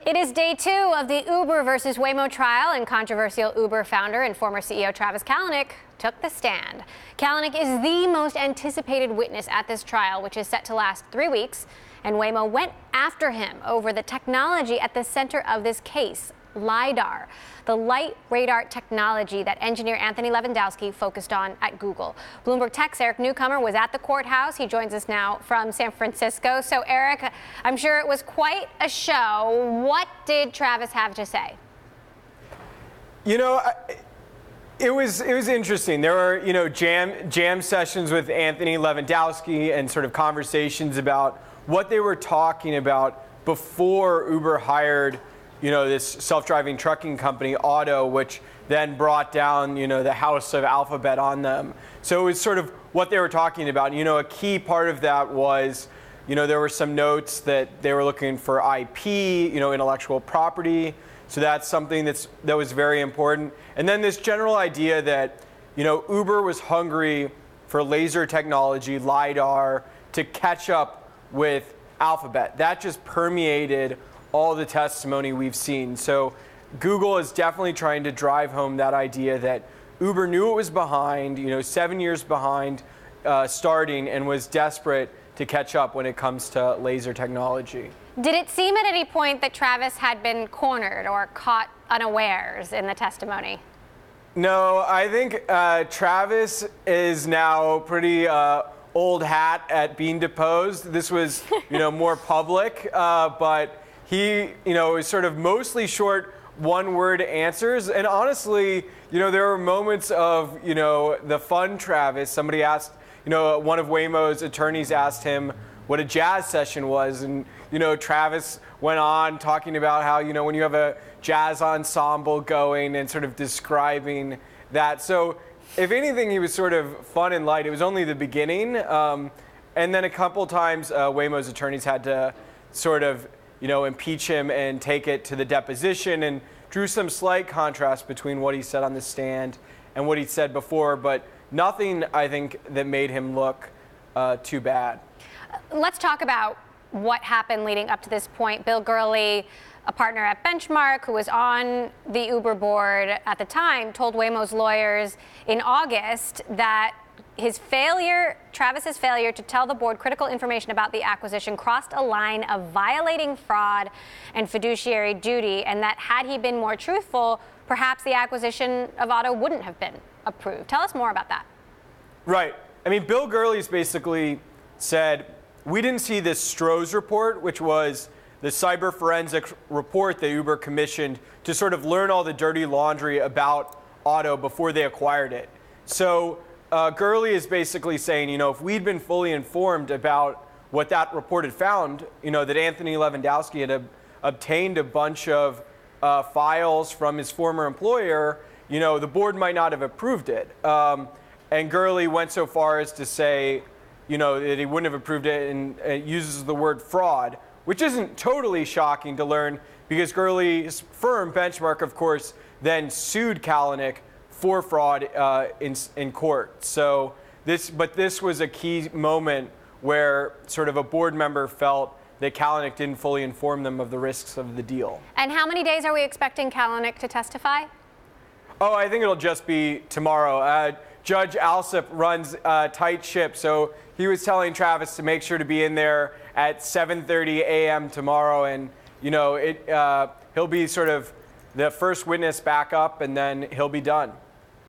It is day 2 of the Uber versus Waymo trial, and controversial Uber founder and former CEO Travis Kalanick took the stand. Kalanick is the most anticipated witness at this trial, which is set to last 3 weeks, and Waymo went after him over the technology at the center of this case, LiDAR, the light radar technology that engineer Anthony Lewandowski focused on at Google. Bloomberg Tech's Newcomer was at the courthouse. He joins us now from San Francisco. So, Eric, I'm sure it was quite a show. What did Travis have to say? You know, it was interesting. There were, jam sessions with Anthony Lewandowski and sort of conversations about what they were talking about before Uber hired this self-driving trucking company, Otto, which then brought down, the house of Alphabet on them. So it was sort of what they were talking about. A key part of that was, there were some notes that they were looking for IP, intellectual property. So that's something that was very important. And then this general idea that, Uber was hungry for laser technology, LiDAR, to catch up with Alphabet. That just permeated all the testimony we've seen. So Google is definitely trying to drive home that idea that Uber knew it was behind, 7 years behind starting, and was desperate to catch up when it comes to laser technology. Did it seem at any point that Travis had been cornered or caught unawares in the testimony? No, I think Travis is now pretty old hat at being deposed. This was, more public, but he, is sort of mostly short one-word answers. And honestly, there were moments of, the fun Travis. Somebody asked, one of Waymo's attorneys asked him what a jazz session was. And, Travis went on talking about how, when you have a jazz ensemble going and sort of describing that. So if anything, he was sort of fun and light. It was only the beginning. And then a couple times, Waymo's attorneys had to sort of impeach him and take it to the deposition, and drew some slight contrast between what he said on the stand and what he said before, but nothing, I think, that made him look too bad. Let's talk about what happened leading up to this point. Bill Gurley, a partner at Benchmark who was on the Uber board at the time, told Waymo's lawyers in August that Travis's failure to tell the board critical information about the acquisition crossed a line of violating fraud and fiduciary duty, and that had he been more truthful, perhaps the acquisition of Otto wouldn't have been approved. Tell us more about that. Right. I mean, Bill Gurley's basically said, we didn't see this Stroh's report, which was the cyber forensic report that Uber commissioned to sort of learn all the dirty laundry about Otto before they acquired it. So Gurley is basically saying, if we'd been fully informed about what that report had found, that Anthony Lewandowski had obtained a bunch of files from his former employer, the board might not have approved it. And Gurley went so far as to say, that he wouldn't have approved it, and uses the word fraud, which isn't totally shocking to learn, because Gurley's firm, Benchmark, of course, then sued Kalanick for fraud in court. So this was a key moment where sort of a board member felt that Kalanick didn't fully inform them of the risks of the deal. And how many days are we expecting Kalanick to testify? Oh, I think it'll just be tomorrow. Judge Alsup runs a tight ship, so he was telling Travis to make sure to be in there at 7:30 a.m. tomorrow, and he'll be sort of the first witness back up, and then he'll be done.